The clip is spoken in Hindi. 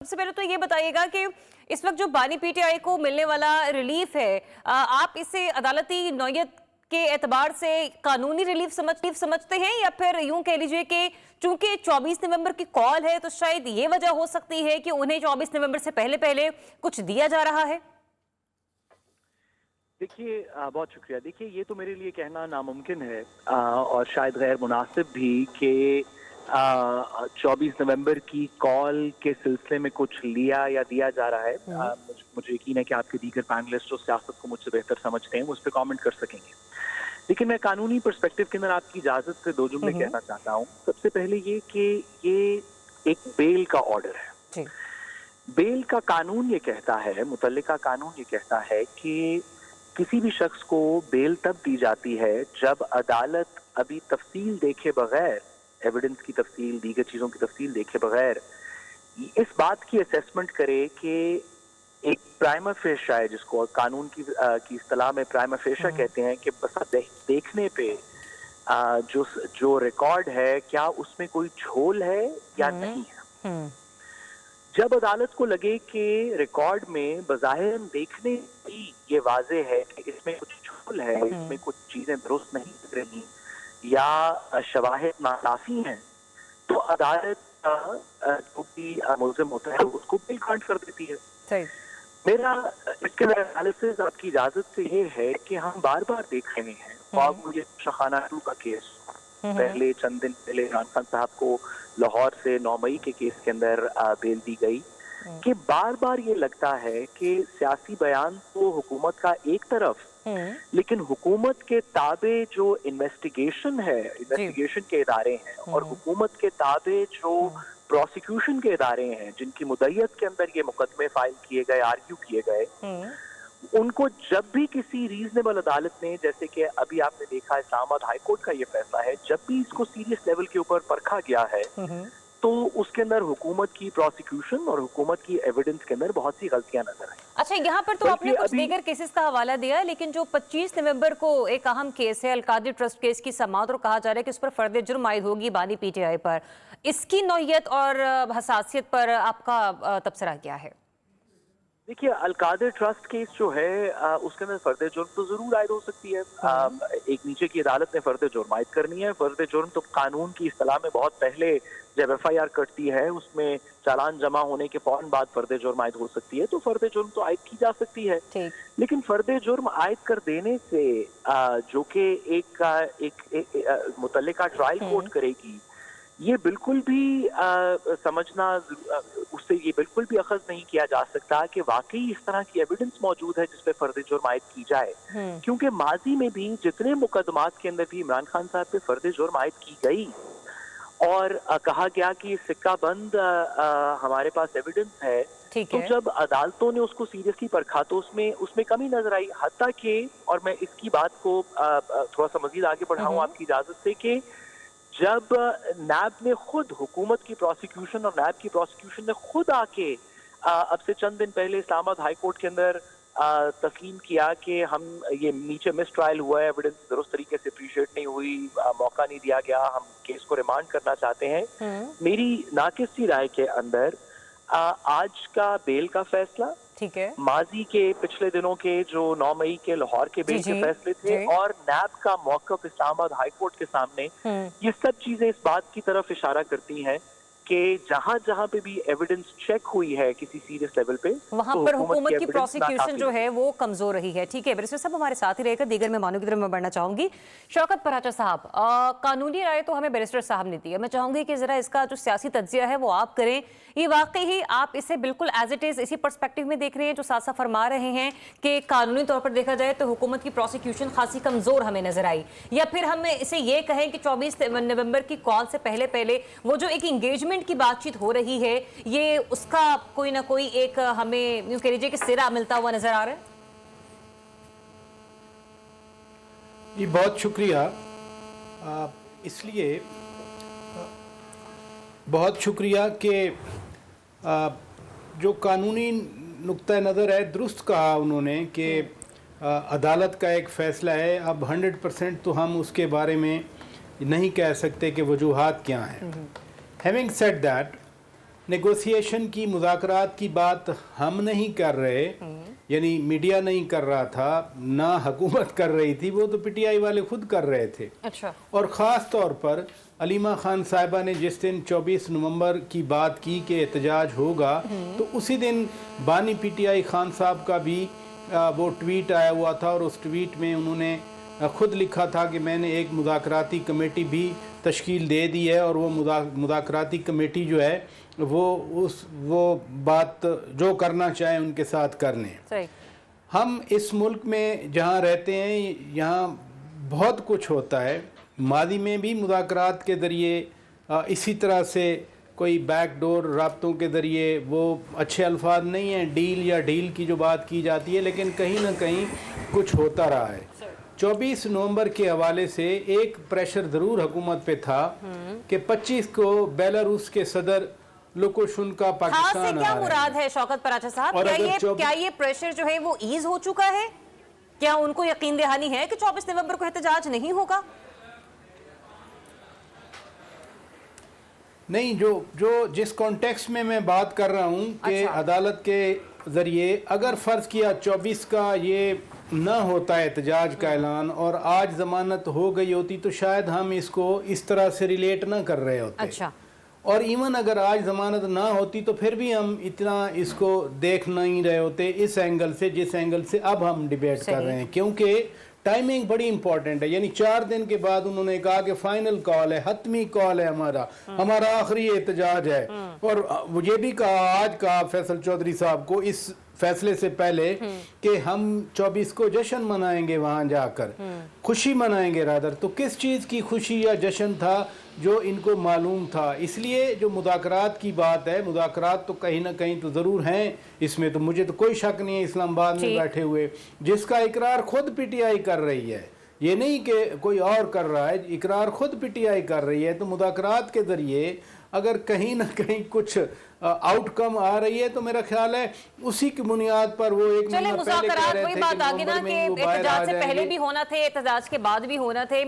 सबसे पहले तो ये बताइएगा कि इस वक्त जो बानी पीटीआई को मिलने वाला रिलीफ है, आप इसे अदालती नौयत के एतबार से कानूनी रिलीफ समझते हैं, या फिर यूं कह लीजिए कि चूंकि 24 नवंबर की कॉल है तो शायद ये वजह हो सकती है कि उन्हें 24 नवंबर से पहले पहले कुछ दिया जा रहा है। देखिए, बहुत शुक्रिया। देखिए, ये तो मेरे लिए कहना नामुमकिन है और शायद गैर मुनासिब भी कि 24 नवंबर की कॉल के सिलसिले में कुछ लिया या दिया जा रहा है। मुझे यकीन है कि आपके दीगर पैनलिस्ट जो सियासत को मुझसे बेहतर समझते हैं वो उस पर कमेंट कर सकेंगे, लेकिन मैं कानूनी पर्सपेक्टिव के अंदर आपकी इजाजत से दो जुमले कहना चाहता हूँ। सबसे पहले ये कि ये एक बेल का ऑर्डर है। बेल का कानून ये कहता है, मुतल्लिका कानून ये कहता है कि किसी भी शख्स को बेल तब दी जाती है जब अदालत अभी तफसील देखे बगैर, एविडेंस की तफसील, दीगर चीज़ों की तफसील देखे बगैर इस बात की असेसमेंट करे कि एक प्राइमा फेशा है, जिसको कानून की इस्तिलाह में प्राइमा फेशा कहते हैं, कि बस देखने पे जो रिकॉर्ड है क्या उसमें कोई झोल है या नहीं है। जब अदालत को लगे कि रिकॉर्ड में बज़ाहिर देखने भी ये वाज़े है कि इसमें कुछ झोल है, इसमें कुछ चीजें दुरुस्त नहीं लग रही या शवाहिद नाकाफी हैं, तो अदालत जो भी मुल्ज़िम होता है उसको बेल ग्रांट कर देती है। मेरा इसके एनालिसिस आपकी इजाजत से ये है कि हम बार बार देख रहे हैं, और मुझे शखाना 2 का केस, पहले चंद दिन पहले इमरान खान साहब को लाहौर से 9 मई के केस के अंदर बेल दी गई, कि बार बार ये लगता है कि सियासी बयान तो हुकूमत का एक तरफ, लेकिन हुकूमत के ताबे जो इन्वेस्टिगेशन है, इन्वेस्टिगेशन के इदारे हैं, और हुकूमत के ताबे जो प्रोसिक्यूशन के इदारे हैं, जिनकी मुद्दत के अंदर ये मुकदमे फाइल किए गए, आर्ग्यू किए गए, उनको जब भी किसी रीजनेबल अदालत ने, जैसे कि अभी आपने देखा इस्लामाबाद हाई कोर्ट का ये फैसला है, जब भी इसको सीरियस लेवल के ऊपर परखा गया है तो उसके अंदर हुकूमत की प्रोसिक्यूशन और हुकूमत की एविडेंस के अंदर बहुत सी गलतियां नजर आई। अच्छा, यहाँ पर तो आपने कुछ दीगर केसेस का हवाला दिया, लेकिन जो 25 नवंबर को एक अहम केस है अलकादिर ट्रस्ट केस की समाअत, और कहा जा रहा है कि उस पर फर्द जुर्म आयद होगी बानी पीटीआई पर, इसकी नौयत और हसासियत पर आपका तबसरा क्या है? देखिए, अलकादिर ट्रस्ट केस जो है उसके अंदर फर्द जुर्म तो जरूर आयद हो सकती है। एक नीचे की अदालत ने फर्द जुर्म आयद करनी है। फर्द जुर्म तो कानून की इस्तिलाह में बहुत पहले जब FIR कटती है उसमें चालान जमा होने के फौरन बाद फर्द जुर्म आयद हो सकती है, तो फर्द जुर्म तो आयद की जा सकती है। लेकिन फर्द जुर्म आयद कर देने से जो कि एक मुतल्लिका ट्रायल कोर्ट करेगी, ये बिल्कुल भी समझना, उससे ये बिल्कुल भी अखज़ नहीं किया जा सकता कि वाकई इस तरह की एविडेंस मौजूद है जिस पे फर्द जुर्म आयद की जाए, क्योंकि माजी में भी जितने मुकदमात के अंदर भी इमरान खान साहब पे फर्द जुर्म आयद की गई और कहा गया कि सिक्का बंद हमारे पास एविडेंस है, तो जब अदालतों ने उसको सीरियसली परखा तो उसमें कमी नजर आई। हत्ता कि, और मैं इसकी बात को थोड़ा सा मजीद आगे बढ़ाऊं आपकी इजाजत से, कि जब नैब ने खुद, हुकूमत की प्रोसिक्यूशन और नैब की प्रोसिक्यूशन ने खुद आके अब से चंद दिन पहले इस्लामाबाद हाई कोर्ट के अंदर तस्लीम किया कि हम ये नीचे मिस ट्रायल हुआ है, एविडेंस दुरुस्त तरीके से अप्रिशिएट नहीं हुई, मौका नहीं दिया गया, हम केस को रिमांड करना चाहते हैं, मेरी नाकिसी राय के अंदर आज का बेल का फैसला, ठीक है, माजी के पिछले दिनों के जो 9 मई के लाहौर के बेल के फैसले थे, और नैब का मौक़िफ़ इस्लामाबाद हाई कोर्ट के सामने, ये सब चीजें इस बात की तरफ इशारा करती हैं कि जहां जहां पे भी एविडेंस चेक हुई है किसी सीरियस लेवल पे, वहां पर हुकूमत की प्रोसिक्यूशन जो है वो कमजोर रही है। ठीक है, बैरिस्टर साहब हमारे साथ ही रहेगा, दीगर मेहमानों की तरफ मैं बढ़ना चाहूंगी। शौकत पराचा साहब, कानूनी राय तो हमें बैरिस्टर साहब ने दी है, मैं चाहूंगी कि जरा इसका जो सियासी तज्जिया है वो आप करें। ये वाकई ही आप इसे बिल्कुल एज इट इज इसी पर्सपेक्टिव में देख रहे हैं जो साथ साथ फरमा रहे हैं कि कानूनी तौर पर देखा जाए तो हुकूमत की प्रोसिक्यूशन खासी कमजोर हमें नजर आई, या फिर हम इसे ये कहें कि 24 नवंबर की कॉल से पहले पहले वो जो एक इंगेजमेंट की बातचीत हो रही है, ये उसका कोई ना कोई एक हमें यूं कह लीजिए कि सिरा मिलता हुआ नजर आ रहा है? जी बहुत शुक्रिया। इसलिए बहुत शुक्रिया कि जो कानूनी नुक्ता नज़र है दुरुस्त कहा उन्होंने कि अदालत का एक फ़ैसला है, अब 100% तो हम उसके बारे में नहीं कह सकते कि वजूहात क्या हैं। हैविंग सेड दैट, नेगोशिएशन की, मुज़ाकरात की बात हम नहीं कर रहे, यानी मीडिया नहीं कर रहा था, ना हुकूमत कर रही थी, वो तो पीटीआई वाले खुद कर रहे थे। अच्छा। और ख़ास तौर पर अलीमा खान साहिबा ने जिस दिन 24 नवंबर की बात की कि एहतजाज होगा, तो उसी दिन बानी पीटीआई खान साहब का भी वो ट्वीट आया हुआ था, और उस ट्वीट में उन्होंने खुद लिखा था कि मैंने एक मुज़ाकराती कमेटी भी तश्कील दे दी है, और वो मुज़ाकराती कमेटी जो है वो बात जो करना चाहें उनके साथ कर लें। सही। हम इस मुल्क में जहाँ रहते हैं, यहाँ बहुत कुछ होता है। मादी में भी मुज़ाकरात के ज़रिए इसी तरह से कोई बैकडोर राब्तों के ज़रिए, वो अच्छे अल्फाज नहीं हैं, डील या ढील की जो बात की जाती है, लेकिन कहीं ना कहीं कुछ होता रहा है। 24 नवंबर के हवाले से एक प्रेशर ज़रूर हुकूमत पे था कि 25 को बेलारूस के सदर लुकाशेंको पाकिस्तान से क्या आ रहे मुराद हैं। है शौकत पराचा साहब? और क्या ये प्रेशर जो है वो ईज हो चुका है? क्या उनको यकीन दहानी है कि 24 नवंबर को एहतजाज नहीं होगा? नहीं, जो जिस कॉन्टेक्स्ट में मैं बात कर रहा हूँ कि अच्छा। अदालत के ज़रिए अगर फ़र्ज़ किया 24 का ये ना होता एहतजाज का ऐलान और आज ज़मानत हो गई होती, तो शायद हम इसको इस तरह से रिलेट ना कर रहे होते। अच्छा। और इवन अगर आज ज़मानत ना होती तो फिर भी हम इतना इसको देख नहीं रहे होते इस एंगल से, जिस एंगल से अब हम डिबेट कर रहे हैं, क्योंकि टाइमिंग बड़ी इंपॉर्टेंट है। यानी 4 दिन के बाद उन्होंने कहा कि फाइनल कॉल है, हतमी कॉल है, हमारा आखिरी एहतजाज है। और ये भी कहा, आज कहा फैसल चौधरी साहब को इस फैसले से पहले कि हम 24 को जश्न मनाएंगे, वहां जाकर खुशी मनाएंगे रादर। तो किस चीज़ की खुशी या जश्न था जो इनको मालूम था? इसलिए जो मुज़ाकरात की बात है, मुज़ाकरात तो कहीं ना कहीं तो ज़रूर हैं, इसमें तो मुझे तो कोई शक नहीं है, इस्लामाबाद में बैठे हुए, जिसका इकरार खुद पीटीआई कर रही है, ये नहीं कि कोई और कर रहा है, इकरार खुद पीटीआई कर रही है। तो मुज़ाकरात के ज़रिए अगर कहीं ना कहीं कुछ आउटकम आ रही है, तो मेरा ख्याल है उसी की बुनियाद पर वो एक चले मुज़ाकरात वही बात आ गई ना कि एहतजाज से पहले भी होना थे, एहतजाज के बाद भी होना थे।